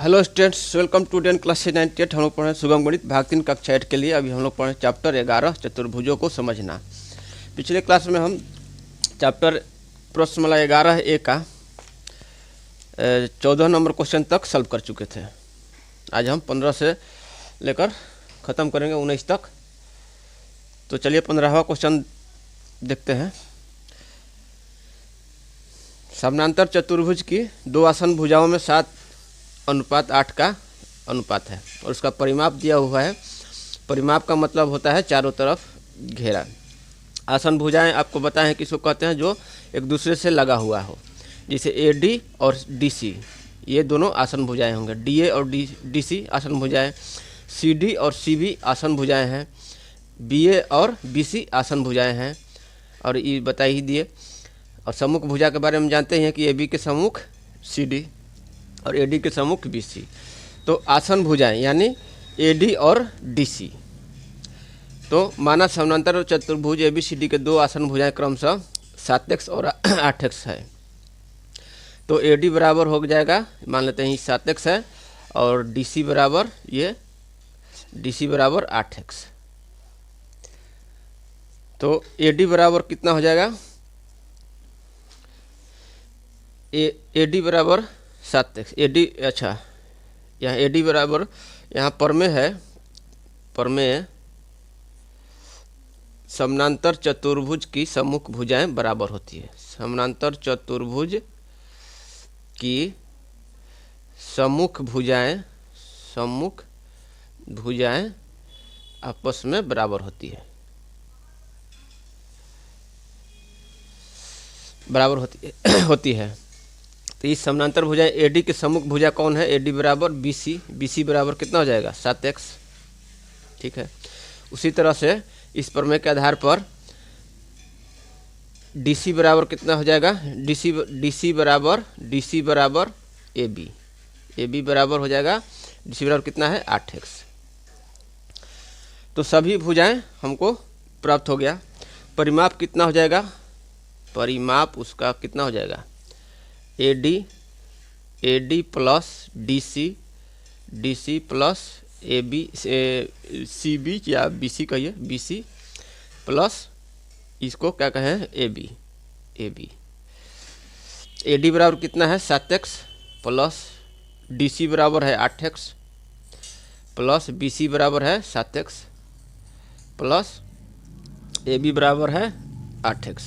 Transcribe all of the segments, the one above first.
Hello students, welcome to 10 class 98। हम लोग पढ़े सुगम गणित भाग 3 कक्षा 8 के लिए। अभी हम लोग पढ़े चैप्टर 11 चतुर्भुजों को समझना। पिछले क्लास में हम चैप्टर प्रश्नमाला 11A का 14 नंबर क्वेश्चन तक सॉल्व कर चुके थे। आज हम 15 से लेकर ख़त्म करेंगे 19 तक। तो चलिए 15वां क्वेश्चन देखते हैं। समानांतर चतुर्भुज की दो आसन भुजाओं में 7:8 का अनुपात है और उसका परिमाप दिया हुआ है। परिमाप का मतलब होता है चारों तरफ घेरा। आसन भुजाएं आपको बताएं किसको कहते हैं, जो एक दूसरे से लगा हुआ हो। जैसे AD और DC, ये दोनों आसन भुजाएं होंगे। DA और DC आसन भुजाएं। CD और CB आसन भुजाएं हैं। BA और BC आसन भुजाएं हैं। और ये बता ही दिए। और सम्मुख भुजा के बारे में जानते हैं कि AB के सम्मुख CD और AD के सम्मुख BC। तो आसन भुजाएं यानी AD और DC। तो माना समानांतर चतुर्भुज ABCD के दो आसन भुजाएं क्रमशः 7x और 8x है। तो AD बराबर हो जाएगा, मान लेते हैं 7x है, और DC बराबर 8x। तो AD बराबर कितना हो जाएगा? AD बराबर 7x। AD अच्छा, यहाँ AD बराबर, यहाँ परमेय है, परमेय समानांतर चतुर्भुज की सम्मुख भुजाएं बराबर होती है। समानांतर चतुर्भुज की सम्मुख भुजाएं आपस में बराबर होती है। तो इस समानांतर भुजाएं AD के सम्मुख भुजा कौन है? AD बराबर BC। BC बराबर कितना हो जाएगा? 7x। ठीक है। उसी तरह से इस प्रमेय के आधार पर DC बराबर कितना हो जाएगा? DC बराबर AB। AB बराबर हो जाएगा, DC बराबर कितना है? 8x। तो सभी भुजाएं हमको प्राप्त हो गया। परिमाप कितना हो जाएगा? परिमाप उसका कितना हो जाएगा? AD plus DC plus AB CB या BC कहिए, BC प्लस इसको क्या कहें? AB। AD बराबर कितना है? 7x प्लस DC बराबर है 8x प्लस BC बराबर है 7x प्लस AB बराबर है 8x।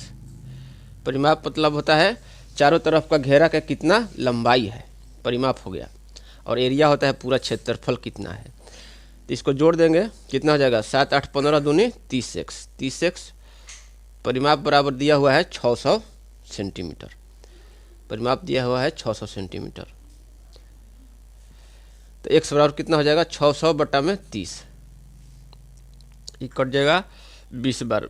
परिमाप मतलब होता है चारों तरफ का घेरा का कितना लंबाई है, परिमाप हो गया। और एरिया होता है पूरा क्षेत्रफल कितना है। तो इसको जोड़ देंगे, कितना हो जाएगा? 7 8 15 दूनी 30x। परिमाप बराबर दिया हुआ है 600 सेंटीमीटर। परिमाप दिया हुआ है 600 सेंटीमीटर। तो x बराबर कितना हो जाएगा? 600 बटा में 30। ये कट जाएगा 20 बार,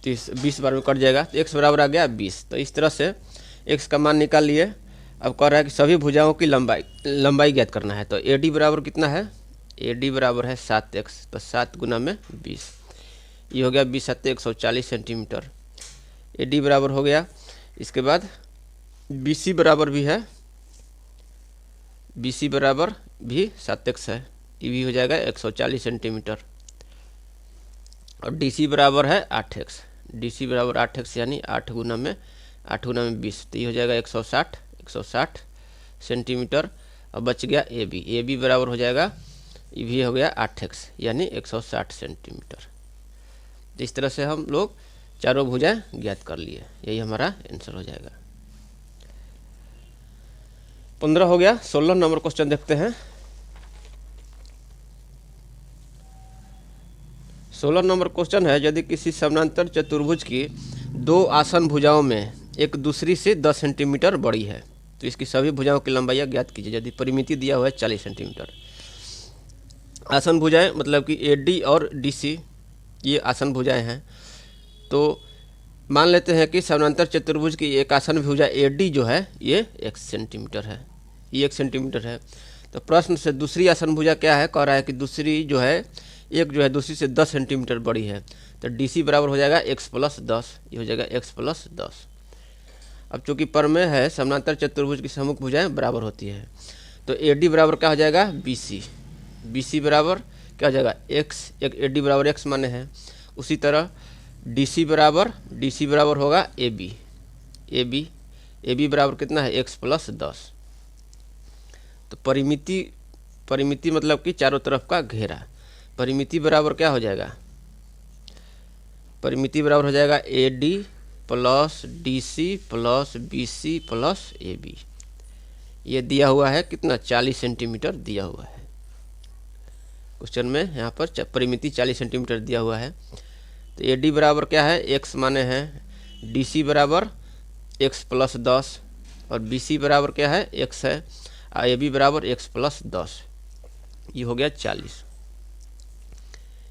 20 बार में कट जाएगा। तो x बराबर आ गया 20। तो इस तरह से x का मान निकाल लिए। अब कह रहा है कि सभी भुजाओं की लंबाई ज्ञात करना है। तो AD बराबर कितना है? AD बराबर है 7x। तो 7 गुना में 20, ये हो गया 20 7 140 सेंटीमीटर। AD बराबर हो गया। इसके बाद BC बराबर भी है, BC बराबर भी 7x है, ये भी हो जाएगा 140 सेंटीमीटर। और DC बराबर है 8x। DC बराबर 8x यानी 8 गुना में 20, तो ये हो जाएगा 160 सेंटीमीटर। और बच गया AB बराबर हो जाएगा, ये भी हो गया 8x यानी 160 सेंटीमीटर। तो इस तरह से हम लोग चारों भुजाएं ज्ञात कर लिए। यही हमारा आंसर हो जाएगा। 15 हो गया। 16 नंबर क्वेश्चन देखते हैं। 16 नंबर क्वेश्चन है, यदि किसी समानांतर चतुर्भुज की दो आसन भुजाओं में एक दूसरी से 10 सेंटीमीटर बड़ी है, तो इसकी सभी भुजाओं की लंबाई ज्ञात कीजिए। यदि परिमिति दिया हुआ है 40 सेंटीमीटर। आसन भुजाएं मतलब कि AD और DC ये आसन भुजाएं हैं। तो मान लेते हैं कि समानांतर चतुर्भुज की एक आसन भुजा AD जो है ये 1 सेंटीमीटर है, ये 1 सेंटीमीटर है। तो प्रश्न से दूसरी आसन भुजा क्या है? कह रहा है कि दूसरी जो है दूसरी से 10 सेंटीमीटर बड़ी है। तो DC बराबर हो जाएगा x प्लस 10, ये हो जाएगा x प्लस 10। अब चूंकि परमेय है, समानांतर चतुर्भुज की सम्मुख भुजाएं बराबर होती है, तो AD बराबर क्या हो जाएगा BC। BC बराबर क्या हो जाएगा x, एक AD बराबर x माने हैं। उसी तरह DC बराबर होगा AB बराबर कितना है x + 10। तो परिमिति मतलब कि चारों तरफ का घेरा। परिमिति बराबर क्या हो जाएगा, परिमिति बराबर हो जाएगा AD + DC + BC + AB। ये दिया हुआ है कितना 40 सेंटीमीटर दिया हुआ है क्वेश्चन में, यहाँ पर परिमिति 40 सेंटीमीटर दिया हुआ है। तो AD बराबर क्या है x माने हैं, DC बराबर x + 10 और BC बराबर क्या है x है, AB बराबर x + 10। ये हो गया 40।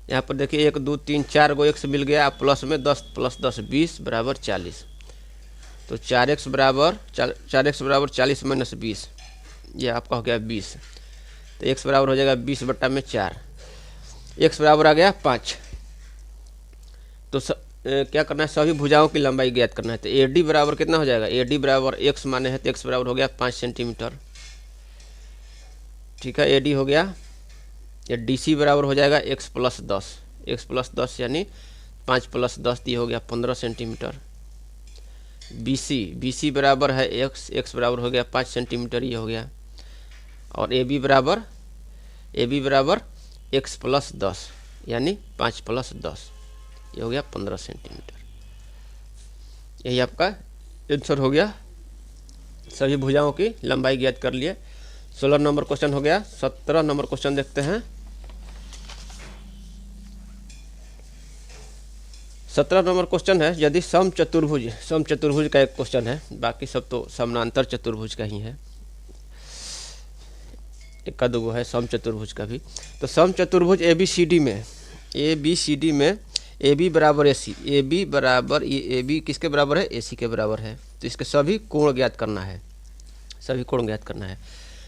यहाँ पर देखिए 1 2 3 4 गो x मिल गया, प्लस में 10 + 10 20 बराबर 40। तो 4x बराबर 40 - 20, यह आपका हो गया 20। तो x बराबर हो जाएगा 20/4। x बराबर आ गया 5। तो क्या करना है, सभी भुजाओं की लंबाई ज्ञात करना है। तो AD बराबर कितना हो जाएगा, AD बराबर x माने हैं तो x बराबर हो गया 5 सेंटीमीटर। ठीक है, AD हो गया। या DC बराबर हो जाएगा x + 10 यानी 5 + 10 ये हो गया 15 सेंटीमीटर। BC बराबर है x बराबर हो गया 5 सेंटीमीटर, ये हो गया। और AB बराबर x + 10 यानी 5 + 10, ये हो गया 15 सेंटीमीटर। यही आपका आंसर हो गया। सभी भुजाओं की लंबाई ज्ञात कर लिए। 16 नंबर क्वेश्चन हो गया। 17 नंबर क्वेश्चन देखते हैं। 17 नंबर क्वेश्चन है, यदि समचतुर्भुज का एक क्वेश्चन है, बाकी सब तो समानांतर चतुर्भुज का ही है, एक दो है समचतुर्भुज का भी। तो समचतुर्भुज ABCD में AB बराबर AC, AB बराबर ये AB किसके बराबर है, AC के बराबर है। तो इसके सभी कोण ज्ञात करना है,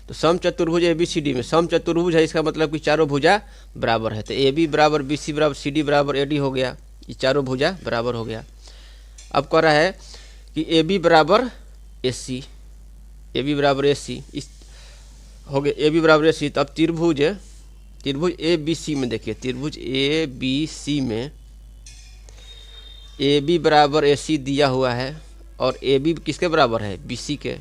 तो समचतुर्भुज ABCD में, समचतुर्भुज है इसका मतलब कि चारों भुजा बराबर है। तो AB बराबर BC बराबर CD बराबर AD हो गया, ये चारों भुजा बराबर हो गया। अब कह रहा है कि AB बराबर AC इस हो गया, AB बराबर AC। तो अब त्रिभुज ABC में देखिए, त्रिभुज ABC में AB बराबर AC दिया हुआ है और AB किसके बराबर है, BC के,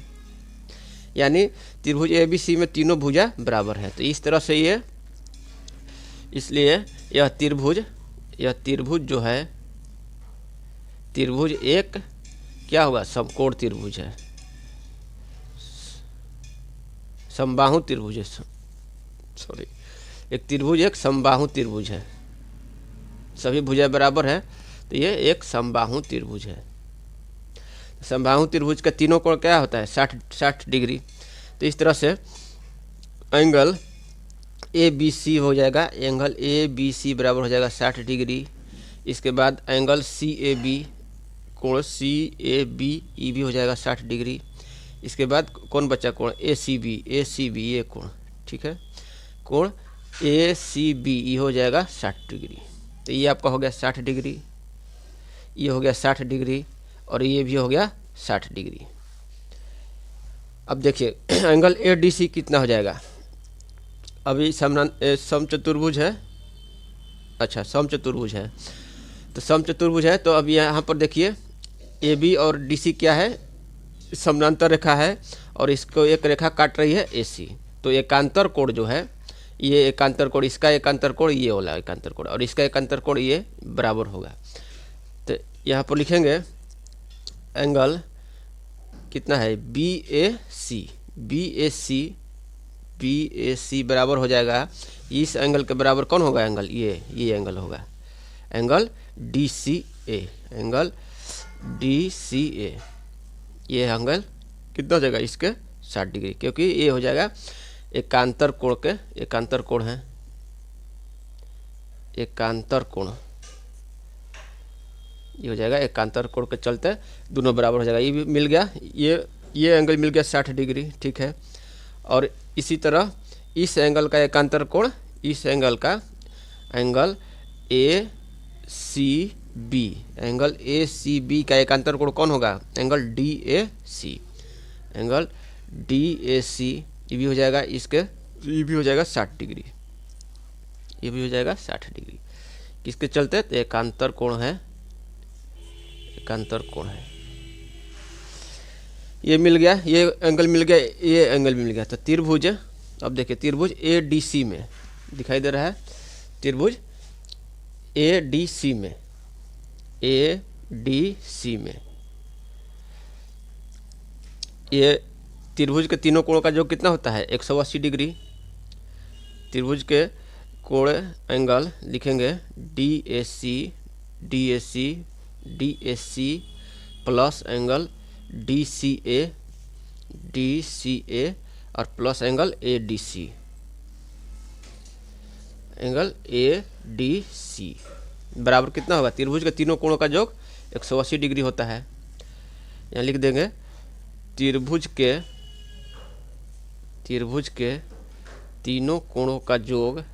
यानी त्रिभुज ABC में तीनों भुजा बराबर है। तो इस तरह से ये, इसलिए यह त्रिभुज जो है, त्रिभुज एक क्या होगा, समकोण त्रिभुज है, समबाहु त्रिभुज है, एक त्रिभुज एक समबाहु त्रिभुज है, सभी भुजा बराबर है, तो ये एक समबाहु त्रिभुज है। समबाहु त्रिभुज का तीनों कोण क्या होता है, 60 डिग्री। तो इस तरह से एंगल ABC हो जाएगा, एंगल ABC बराबर हो जाएगा 60 डिग्री। इसके बाद एंगल CAB, कोण CAB ये भी हो जाएगा 60 डिग्री। इसके बाद कौन बचा, कोण ACB ये कोण, ठीक है, कोण ACB ये हो जाएगा 60 डिग्री। तो ये आपका हो गया 60 डिग्री, ये हो गया 60 डिग्री और ये भी हो गया 60 डिग्री। अब देखिए एंगल ADC कितना हो जाएगा। अभी समचतुर्भुज है, अच्छा समचतुर्भुज है, तो समचतुर्भुज है। तो अब यहाँ पर देखिए AB और DC क्या है, समानांतर रेखा है और इसको एक रेखा काट रही है AC। तो एकांतर कोण जो है, ये एकांतर कोण, इसका एकांतर कोण ये वाला एकांतर कोण और इसका एकांतर कोण ये बराबर होगा। तो यहाँ पर लिखेंगे एंगल कितना है BAC बराबर हो जाएगा, इस एंगल के बराबर कौन होगा, एंगल ये एंगल होगा, एंगल DCA, ये एंगल कितना हो जाएगा, इसके 60 डिग्री, क्योंकि ये हो जाएगा एकांतर कोण के, एकांतर कोण है, एकांतर कोण ये हो जाएगा, एकांतर कोण के चलते दोनों बराबर हो जाएगा। ये भी मिल गया, ये एंगल मिल गया 60 डिग्री, ठीक है। और इसी तरह इस एंगल का एकांतर कोण, इस एंगल का angle AC B, angle A C B का एकांतर कोण कौन होगा? Angle D A C. Angle D A C ये भी हो जाएगा, इसके ये भी हो जाएगा 60 डिग्री, ये भी हो जाएगा 60 डिग्री। किसके चलते? तो एकांतर कोण है, एकांतर कोण है। ये मिल गया, ये एंगल मिल गया, ये एंगल भी मिल गया। तो त्रिभुज, अब देखिए त्रिभुज ए डी सी में दिखाई दे रहा है, त्रिभुज ए डी सी में, ए डी सी में ये त्रिभुज के तीनों कोणों का योग कितना होता है? 180 डिग्री। त्रिभुज के कोण एंगल लिखेंगे D A C, D A C, D A C plus angle D C A, D C A और plus angle A D C, angle A D C बराबर कितना होगा? त्रिभुज के तीनों कोणों का योग 180 डिग्री होता है। यहाँ लिख देंगे त्रिभुज के तीनों कोणों का योग,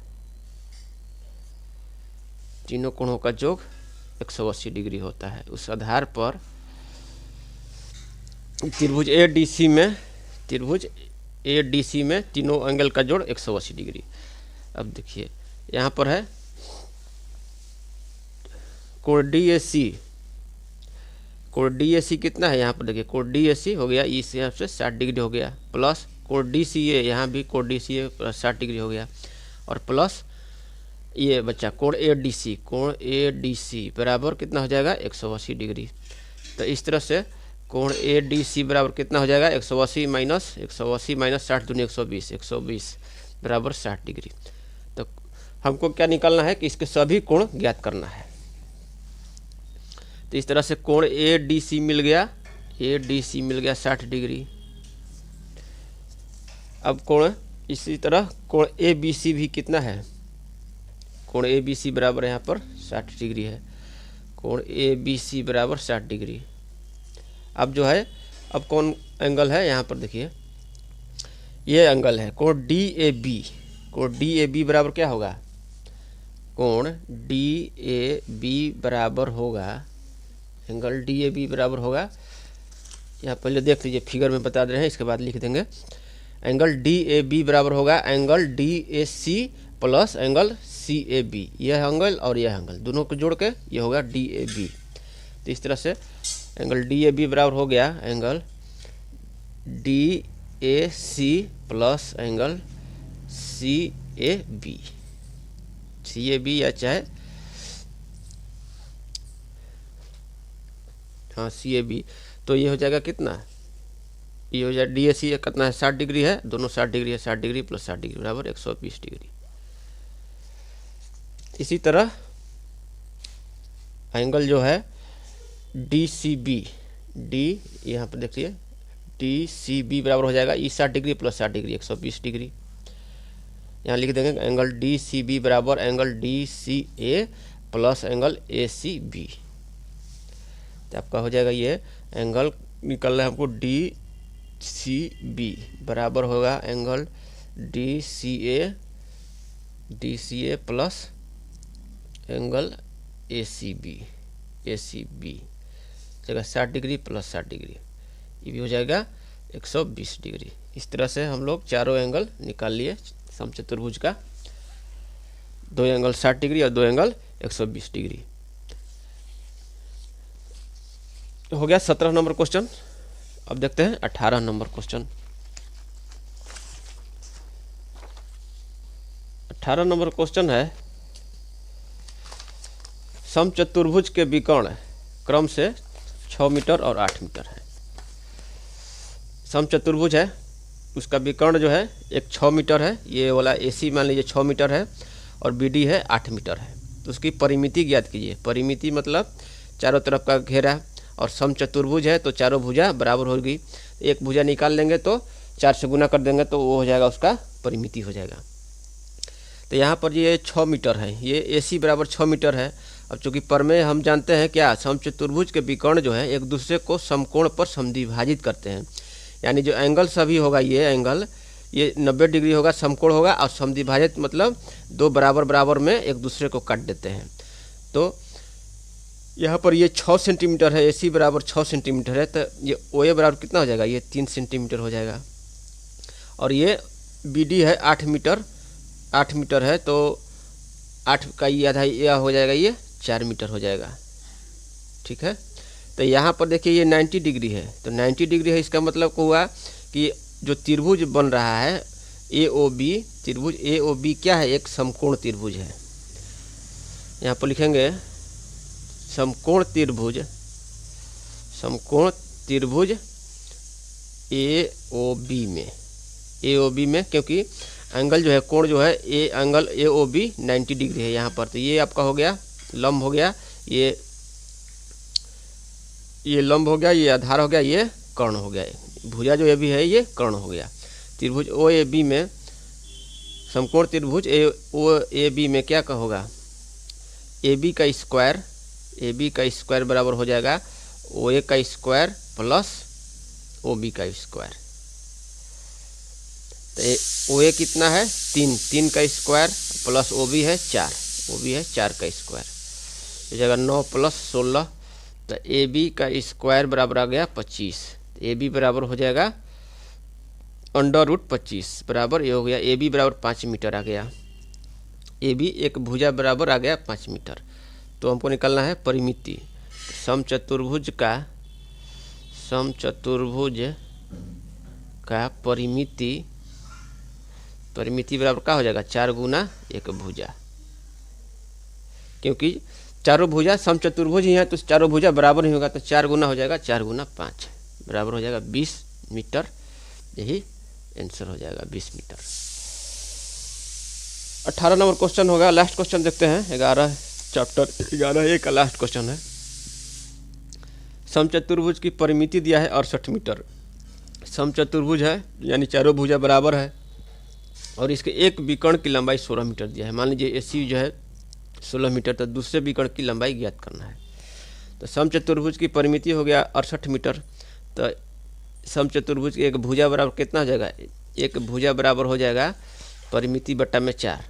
तीनों कोणों का योग 180 डिग्री होता है। उस आधार पर त्रिभुज ए डी सी में, त्रिभुज ए डी सी में तीनों एंगल का जोड़ 180 डिग्री। अब देखिए यहाँ पर है कोण डी ए सी, कोण डी ए सी कितना है? यहाँ पर देखिए कोण डी ए सी हो गया, इस यहाँ से 60 डिग्री हो गया, प्लस कोण डी सी ए, यहाँ भी कोण डी सी ए 60 डिग्री हो गया, और प्लस ये बच्चा कोण ए डी सी, कोण ए डी सी बराबर कितना हो जाएगा? 180 डिग्री। तो इस तरह से कोण ए डी सी बराबर कितना हो जाएगा? 180 माइनस 60 दूनी 120, 120 बराबर 60 डिग्री। तो हमको क्या निकालना है कि इसके सभी कोण ज्ञात करना है। तो इस तरह से कोण ए डी सी मिल गया, ए डी सी मिल गया 60 डिग्री। अब कोण इसी तरह कोण ए बी सी भी कितना है? कोण ए बी सी बराबर यहाँ पर 60 डिग्री है, कोण ए बी सी बराबर 60 डिग्री। अब जो है, अब कौन एंगल है? यहाँ पर देखिए ये एंगल है कोण डी ए बी, कोण डी ए बी बराबर क्या होगा? कोण डी ए बी बराबर होगा, एंगल डी ए बी बराबर होगा, यहाँ पहले देख लीजिए फिगर में बता दे रहे हैं, इसके बाद लिख देंगे। एंगल डी ए बी बराबर होगा angle D A C plus angle C A B. यह एंगल और यह एंगल दोनों को जोड़ के ये होगा डी ए बी। तो इस तरह से एंगल डी ए बी बराबर हो गया angle D A C plus angle C A B, C A B या चाहे हाँ सी ए बी। तो ये हो जाएगा कितना? ये हो जाएगा डी ए सी कितना है? 60 डिग्री है, दोनों 60 डिग्री है, 60 डिग्री प्लस 60 डिग्री बराबर 120 डिग्री। इसी तरह एंगल जो है डी सी बी, डी यहाँ पर देखिए डी सी बी बराबर हो जाएगा E 60 degree plus 60 degree 120 degree. यहाँ लिख देंगे एंगल डी सी बी बराबर angle D C A plus angle A C B. तो आपका हो जाएगा ये एंगल निकल रहा है हमको डी सी बी बराबर होगा angle D C A plus angle A C B जगह 60 डिग्री प्लस 60 डिग्री, ये भी हो जाएगा 120 डिग्री। इस तरह से हम लोग चारों एंगल निकाल लिए समचतुर्भुज का, 2 एंगल 60 डिग्री और 2 एंगल 120 डिग्री। तो हो गया 17 नंबर क्वेश्चन। अब देखते हैं 18 नंबर क्वेश्चन। 18 नंबर क्वेश्चन है समचतुर्भुज के विकर्ण क्रम से 6 मीटर और 8 मीटर है। समचतुर्भुज है, उसका विकर्ण जो है एक 6 मीटर है, ये वाला AC मान लीजिए 6 मीटर है और BD है 8 मीटर है। तो उसकी परिमिति ज्ञात कीजिए। परिमिति मतलब चारों तरफ का घेरा, और समचतुर्भुज है तो चारों भुजा बराबर होगी। एक भुजा निकाल लेंगे तो 4 से गुना कर देंगे तो वो हो जाएगा, उसका परिमिति हो जाएगा। तो यहाँ पर ये 6 मीटर है, ये AC बराबर 6 मीटर है। अब चूँकि प्रमेय हम जानते हैं क्या, समचतुर्भुज के विकर्ण जो है एक दूसरे को समकोण पर समद्विभाजित करते हैं। यानी जो एंगल सभी होगा, ये एंगल ये 90 डिग्री होगा, समकोण होगा, और समद्विभाजित मतलब 2 बराबर बराबर में एक दूसरे को काट देते हैं। तो यहाँ पर ये 6 सेंटीमीटर है, AC बराबर 6 सेंटीमीटर है, तो ये OA बराबर कितना हो जाएगा, ये 3 सेंटीमीटर हो जाएगा। और ये BD है 8 मीटर, 8 मीटर है, तो 8 का ये आधा यह हो जाएगा, ये 4 मीटर हो जाएगा। ठीक है, तो यहाँ पर देखिए ये 90 डिग्री है, तो 90 डिग्री है, इसका मतलब को हुआ कि जो त्रिभुज बन रहा है AOB, त्रिभुज AOB क्या है, एक समकोण त्रिभुज है। यहाँ पर लिखेंगे समकोण त्रिभुज, समकोण त्रिभुज AOB में, क्योंकि एंगल जो है, कोण जो है, एंगल AOB 90 डिग्री है यहाँ पर। तो ये आपका हो गया लंब हो गया, ये लंब हो गया, ये आधार हो गया, ये कर्ण हो गया, भुजा जो ये भी है ये कर्ण हो गया। त्रिभुज OAB में, समकोण त्रिभुज OAB में क्या होगा, AB का स्क्वायर बराबर हो जाएगा OA का स्क्वायर प्लस OB का स्क्वायर। तो OA कितना है 3 का स्क्वायर प्लस OB है 4 का स्क्वायर हो जाएगा 9 प्लस 16। तो AB का स्क्वायर बराबर आ गया 25। तो AB बराबर हो जाएगा √25 बराबर ये हो गया, AB बराबर 5 मीटर आ गया। AB एक भुजा बराबर आ गया 5 मीटर। तो हमको निकालना है परिमिति। समचतुर्भुज का परिमिति बराबर क्या हो जाएगा, 4 गुना एक भुजा, क्योंकि चारों भुजा समचतुर्भुज ही है, तो चारों भुजा बराबर नहीं होगा, तो 4 गुना हो जाएगा, 4 गुना 5 बराबर हो जाएगा 20 मीटर। यही आंसर हो जाएगा 20 मीटर। 18 नंबर क्वेश्चन होगा, लास्ट क्वेश्चन देखते हैं। 11 चैप्टर 11A का लास्ट क्वेश्चन है। समचतुर्भुज की परिमिति दिया है 68 मीटर। समचतुर्भुज है यानी चारों भुजा बराबर है और इसके एक विकर्ण की लंबाई 16 मीटर दिया है। मान लीजिए AC जो है 16 मीटर, तो दूसरे विकर्ण की लंबाई ज्ञात करना है। तो समचतुर्भुज की परिमिति हो गया 68 मीटर। तो समचतुर्भुज की एक भुजा बराबर कितना हो जाएगा, एक भुजा बराबर हो जाएगा परिमिति बट्टा में 4,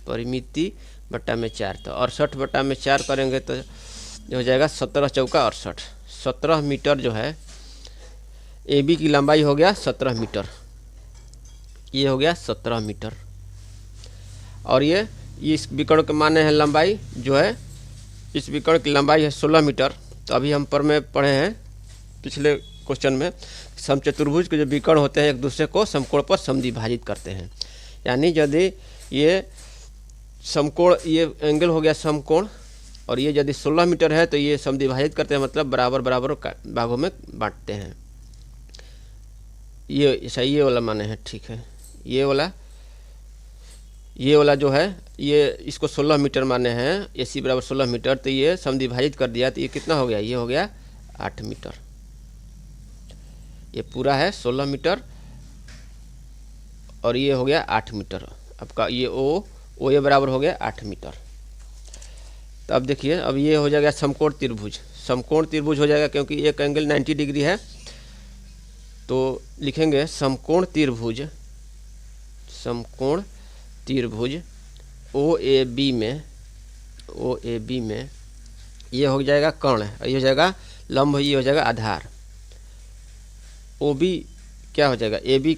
परिमिति बट्टा में 4। तो 68 बट्टा में 4 करेंगे तो हो जाएगा 17 चौका 68, 17 मीटर जो है। AB की लंबाई हो गया 17 मीटर, ये हो गया 17 मीटर। और ये इस विकर्ण के माने हैं लंबाई जो है, इस विकर्ण की लंबाई है 16 मीटर। तो अभी हम में पढ़े हैं पिछले क्वेश्चन में, समचतुर्भुज के जो विकर्ण होते हैं एक दूसरे को समकोण पर समद्विभाजित करते हैं। यानी यदि ये समकोण, ये एंगल हो गया समकोण, और ये यदि 16 मीटर है तो ये समद्विभाजित करते हैं, मतलब बराबर बराबर भागों में बांटते हैं। ये सही, ये वाला माने हैं, ठीक है। ये वाला जो है ये इसको 16 मीटर माने हैं, AC बराबर 16 मीटर, तो ये समद्विभाजित कर दिया तो ये कितना हो गया, ये हो गया 8 मीटर। ये पूरा है 16 मीटर और ये हो गया 8 मीटर। आपका ये OA बराबर हो गया 8 मीटर। तो अब देखिए, अब ये हो जाएगा समकोण त्रिभुज। समकोण त्रिभुज हो जाएगा क्योंकि एक एंगल 90 डिग्री है, तो लिखेंगे समकोण त्रिभुज, समकोण त्रिभुज OAB में ये हो जाएगा कर्ण, ये हो जाएगा लंब, ये हो जाएगा आधार। OB क्या हो जाएगा, AB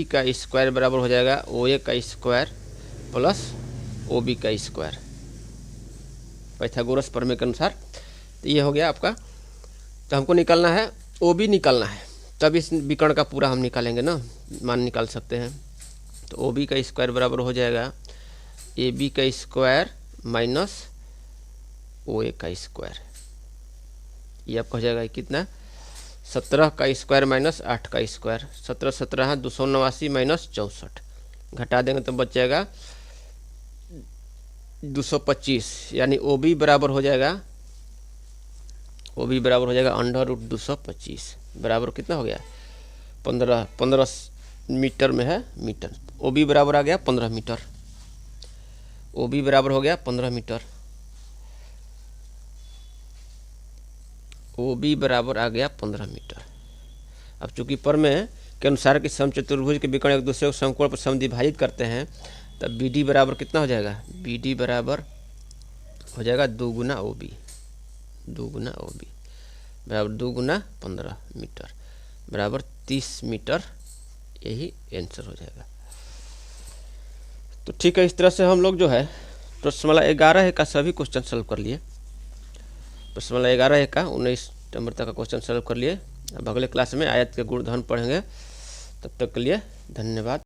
का स्क्वायर बराबर हो जाएगा OA का स्क्वायर प्लस OB का स्क्वायर, पाइथागोरस प्रमेय के अनुसार। तो ये हो गया आपका। तो हमको निकालना है OB निकालना है, तब इस विकर्ण का पूरा हम निकालेंगे ना, मान निकाल सकते हैं। तो OB का स्क्वायर बराबर हो जाएगा AB का स्क्वायर माइनस OA का स्क्वायर। ये आपका हो जाएगा कितना, 17 का स्क्वायर माइनस 8 का स्क्वायर, 17 17 289 माइनस 64, घटा देंगे तो बच जाएगा 225। यानी OB बराबर हो जाएगा √225 बराबर कितना हो गया, 15 मीटर में है मीटर। OB बराबर आ गया 15 मीटर, OB बराबर हो गया 15 मीटर, OB बराबर आ गया 15 मीटर। अब चूंकि प्रमेय के अनुसार कि समचतुर्भुज के विकर्ण एक दूसरे को समकोण पर समद्विभाजित करते हैं, तब BD बराबर कितना हो जाएगा, BD बराबर हो जाएगा 2 गुना OB, 2 गुना OB बराबर 2 गुना 15 मीटर बराबर 30 मीटर, यही आंसर हो जाएगा। तो ठीक है, इस तरह से हम लोग जो है प्रश्नमाला 11 का सभी क्वेश्चन सॉल्व कर लिए। प्रश्नमाला 11 का 19 नंबर तक का क्वेश्चन सॉल्व कर लिए। अब अगले क्लास में आयत के गुणधर्म पढ़ेंगे। तब तक के लिए धन्यवाद।